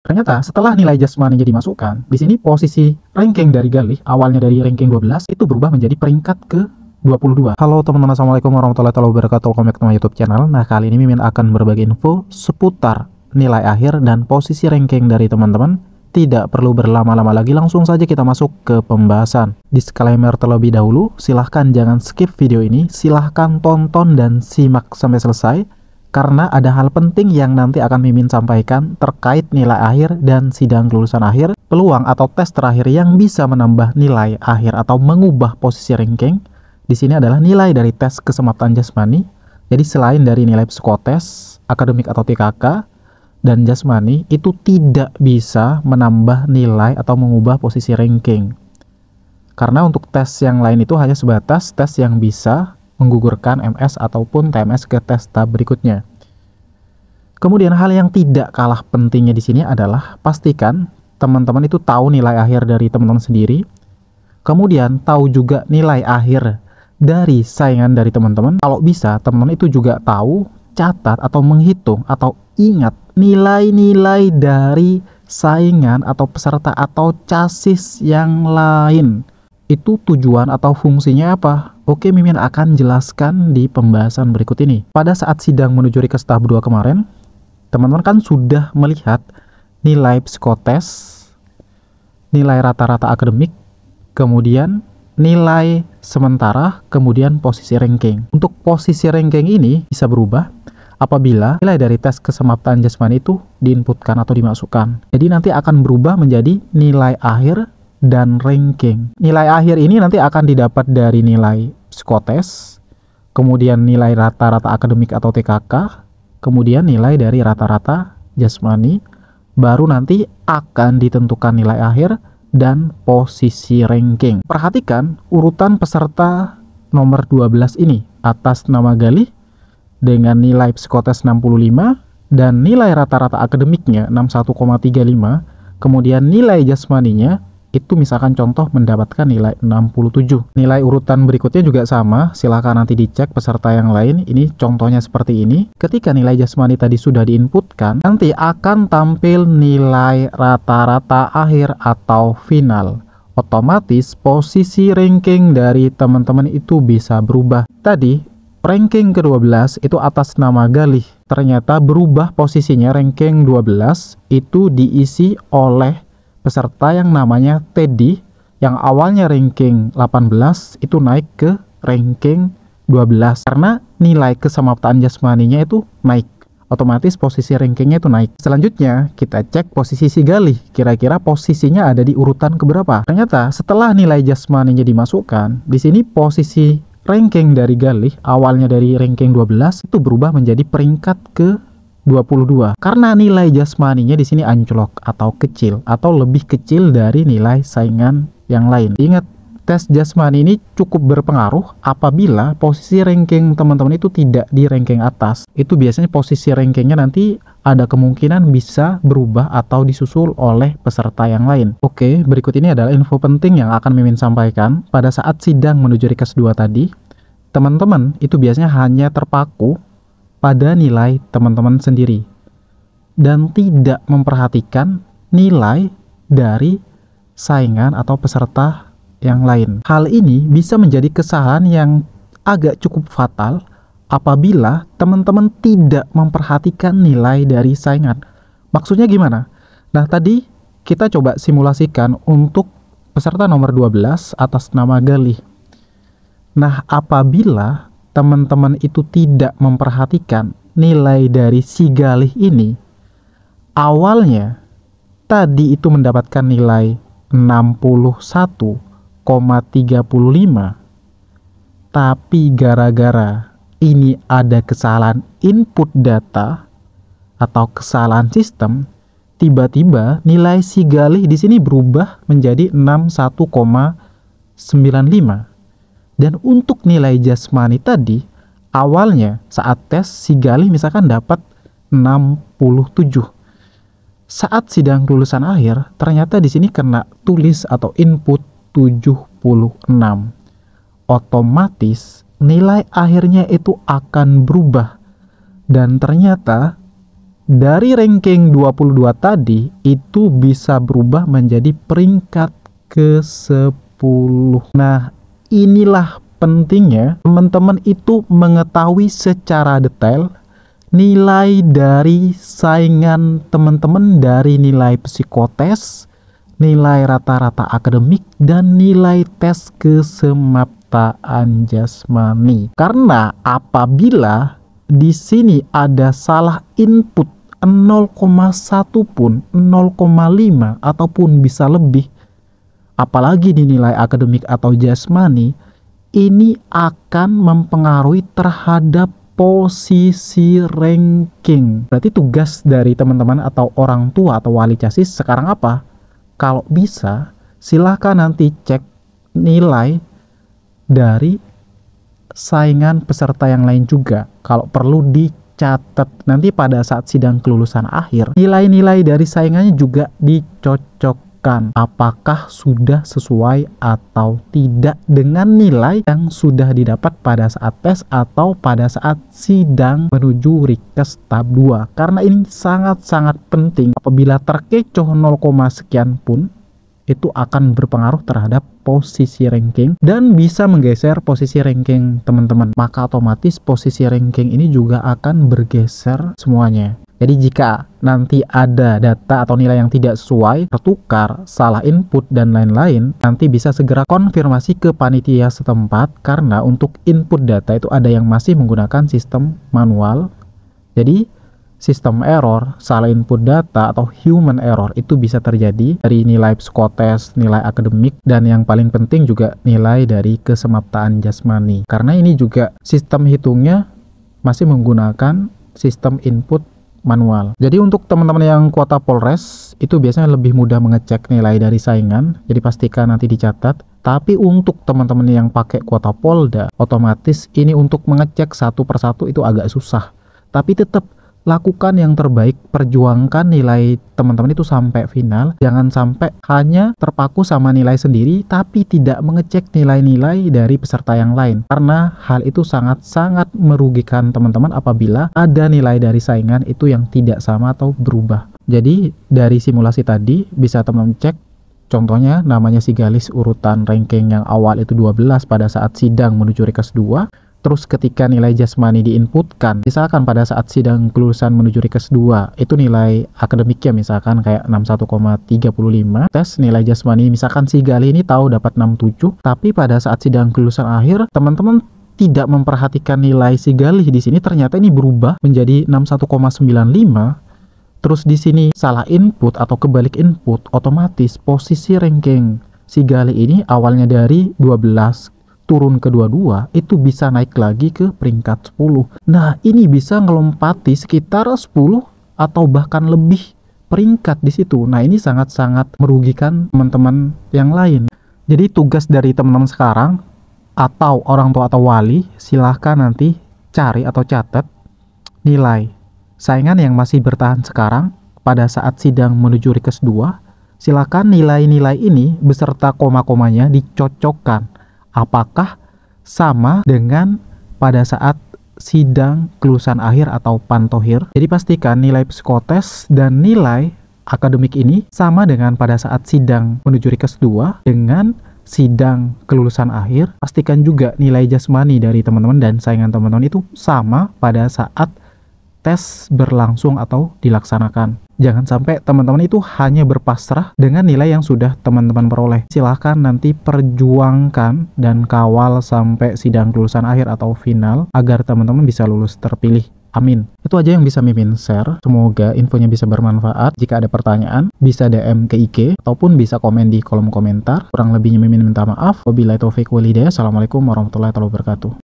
Ternyata setelah nilai jasmaninya dimasukkan, di sini posisi ranking dari Galih awalnya dari ranking 12 itu berubah menjadi peringkat ke 22. Halo teman-teman, assalamualaikum warahmatullahi wabarakatuh. Welcome back to my YouTube channel. Nah, kali ini Mimin akan berbagi info seputar nilai akhir dan posisi ranking dari teman-teman. Tidak perlu berlama-lama lagi, langsung saja kita masuk ke pembahasan. Disclaimer terlebih dahulu, silahkan jangan skip video ini, silahkan tonton dan simak sampai selesai, karena ada hal penting yang nanti akan Mimin sampaikan terkait nilai akhir dan sidang kelulusan akhir, peluang atau tes terakhir yang bisa menambah nilai akhir atau mengubah posisi ranking. Di sini adalah nilai dari tes kesemaptan jasmani. Jadi selain dari nilai psikotes, akademik atau TKK, dan jasmani, itu tidak bisa menambah nilai atau mengubah posisi ranking. Karena untuk tes yang lain itu hanya sebatas tes yang bisa menggugurkan MS ataupun TMS ke tes tahap berikutnya. Kemudian hal yang tidak kalah pentingnya di sini adalah pastikan teman-teman itu tahu nilai akhir dari teman-teman sendiri. Kemudian tahu juga nilai akhir dari saingan dari teman-teman. Kalau bisa teman-teman itu juga tahu, catat atau menghitung atau ingat nilai-nilai dari saingan atau peserta atau chassis yang lain. Itu tujuan atau fungsinya apa? Oke, Mimin akan jelaskan di pembahasan berikut ini. Pada saat sidang menuju Rikes tahap 2 kemarin, teman-teman kan sudah melihat nilai psikotes, nilai rata-rata akademik, kemudian nilai sementara, kemudian posisi ranking. Untuk posisi ranking ini bisa berubah apabila nilai dari tes kesemaptan jasmani itu diinputkan atau dimasukkan. Jadi nanti akan berubah menjadi nilai akhir dan ranking. Nilai akhir ini nanti akan didapat dari nilai psikotes, kemudian nilai rata-rata akademik atau TKK, kemudian nilai dari rata-rata jasmani, baru nanti akan ditentukan nilai akhir dan posisi ranking. Perhatikan urutan peserta nomor 12 ini. Atas nama Galih dengan nilai psikotes 65 dan nilai rata-rata akademiknya 61,35, kemudian nilai jasmaninya itu misalkan contoh mendapatkan nilai 67. Nilai urutan berikutnya juga sama, silahkan nanti dicek peserta yang lain. Ini contohnya seperti ini. Ketika nilai jasmani tadi sudah diinputkan, nanti akan tampil nilai rata-rata akhir atau final. Otomatis posisi ranking dari teman-teman itu bisa berubah. Tadi ranking ke-12 itu atas nama Galih. Ternyata berubah posisinya, ranking 12 itu diisi oleh peserta yang namanya Teddy, yang awalnya ranking 18 itu naik ke ranking 12 karena nilai kesemaptan jasmaninya itu naik, otomatis posisi rankingnya itu naik. Selanjutnya kita cek posisi si Galih, kira-kira posisinya ada di urutan keberapa. Ternyata setelah nilai jasmaninya dimasukkan, di sini posisi ranking dari Galih awalnya dari ranking 12 itu berubah menjadi peringkat ke 22 karena nilai jasmaninya di sini anjlok atau kecil atau lebih kecil dari nilai saingan yang lain. Ingat, tes jasmani ini cukup berpengaruh apabila posisi ranking teman-teman itu tidak di ranking atas. Itu biasanya posisi rankingnya nanti ada kemungkinan bisa berubah atau disusul oleh peserta yang lain. Oke, berikut ini adalah info penting yang akan Mimin sampaikan. Pada saat sidang menuju Rikes 2 tadi, teman-teman itu biasanya hanya terpaku pada nilai teman-teman sendiri dan tidak memperhatikan nilai dari saingan atau peserta yang lain. Hal ini bisa menjadi kesalahan yang agak cukup fatal apabila teman-teman tidak memperhatikan nilai dari saingan. Maksudnya gimana? Nah, tadi kita coba simulasikan untuk peserta nomor 12 atas nama Galih. Nah, apabila teman-teman itu tidak memperhatikan nilai dari si Galih ini, awalnya tadi itu mendapatkan nilai 61,35, tapi gara-gara ini ada kesalahan input data atau kesalahan sistem, tiba-tiba nilai si Galih di sini berubah menjadi 61,95. Dan untuk nilai jasmani tadi, awalnya saat tes si Galih misalkan dapat 67. Saat sidang kelulusan akhir, ternyata di sini kena tulis atau input 76. Otomatis nilai akhirnya itu akan berubah. Dan ternyata dari ranking 22 tadi itu bisa berubah menjadi peringkat ke-10. Nah, inilah pentingnya teman-teman itu mengetahui secara detail nilai dari saingan teman-teman dari nilai psikotes, nilai rata-rata akademik, dan nilai tes kesemaptaan jasmani. Karena apabila di sini ada salah input 0,1 pun, 0,5 ataupun bisa lebih, apalagi di nilai akademik atau jasmani, ini akan mempengaruhi terhadap posisi ranking. Berarti tugas dari teman-teman atau orang tua atau wali casis sekarang apa? Kalau bisa, silahkan nanti cek nilai dari saingan peserta yang lain juga. Kalau perlu dicatat nanti pada saat sidang kelulusan akhir, nilai-nilai dari saingannya juga dicocokkan. Apakah sudah sesuai atau tidak dengan nilai yang sudah didapat pada saat tes atau pada saat sidang menuju Rikes tahap 2. Karena ini sangat-sangat penting. Apabila terkecoh 0, sekian pun, itu akan berpengaruh terhadap posisi ranking dan bisa menggeser posisi ranking teman-teman. Maka otomatis posisi ranking ini juga akan bergeser semuanya. Jadi jika nanti ada data atau nilai yang tidak sesuai, tertukar, salah input, dan lain-lain, nanti bisa segera konfirmasi ke panitia setempat, karena untuk input data itu ada yang masih menggunakan sistem manual. Jadi sistem error, salah input data, atau human error itu bisa terjadi dari nilai psikotes, nilai akademik, dan yang paling penting juga nilai dari kesemaptaan jasmani. Karena ini juga sistem hitungnya masih menggunakan sistem input manual. Jadi untuk teman-teman yang kuota Polres itu biasanya lebih mudah mengecek nilai dari saingan, jadi pastikan nanti dicatat. Tapi untuk teman-teman yang pakai kuota Polda, otomatis ini untuk mengecek satu persatu itu agak susah. Tapi tetap lakukan yang terbaik, perjuangkan nilai teman-teman itu sampai final. Jangan sampai hanya terpaku sama nilai sendiri tapi tidak mengecek nilai-nilai dari peserta yang lain, karena hal itu sangat-sangat merugikan teman-teman apabila ada nilai dari saingan itu yang tidak sama atau berubah. Jadi dari simulasi tadi bisa teman-teman cek, contohnya namanya si Galis urutan ranking yang awal itu 12 pada saat sidang menuju Rikes 2. Terus ketika nilai jasmani diinputkan, misalkan pada saat sidang kelulusan menuju Rikes 2, itu nilai akademiknya misalkan kayak 61,35. Tes nilai jasmani, misalkan si Gali ini tahu dapat 67, tapi pada saat sidang kelulusan akhir, teman-teman tidak memperhatikan nilai si Gali di sini, ternyata ini berubah menjadi 61,95. Terus di sini salah input atau kebalik input, otomatis posisi ranking si Gali ini awalnya dari 12 turun ke 22, itu bisa naik lagi ke peringkat 10. Nah, ini bisa ngelompati sekitar 10 atau bahkan lebih peringkat di situ. Nah, ini sangat-sangat merugikan teman-teman yang lain. Jadi tugas dari teman-teman sekarang atau orang tua atau wali, silahkan nanti cari atau catat nilai saingan yang masih bertahan sekarang pada saat sidang menuju Rikes 2. Silahkan nilai-nilai ini beserta koma-komanya dicocokkan. Apakah sama dengan pada saat sidang kelulusan akhir atau pantohir. Jadi pastikan nilai psikotes dan nilai akademik ini sama dengan pada saat sidang menuju Rikes 2 dengan sidang kelulusan akhir. Pastikan juga nilai jasmani dari teman-teman dan saingan teman-teman itu sama pada saat tes berlangsung atau dilaksanakan. Jangan sampai teman-teman itu hanya berpasrah dengan nilai yang sudah teman-teman peroleh. Silahkan nanti perjuangkan dan kawal sampai sidang kelulusan akhir atau final agar teman-teman bisa lulus terpilih. Amin. Itu aja yang bisa Mimin share. Semoga infonya bisa bermanfaat. Jika ada pertanyaan, bisa DM ke IG ataupun bisa komen di kolom komentar. Kurang lebihnya Mimin minta maaf. Wabillahi taufiq wal hidayah. Assalamualaikum warahmatullahi wabarakatuh.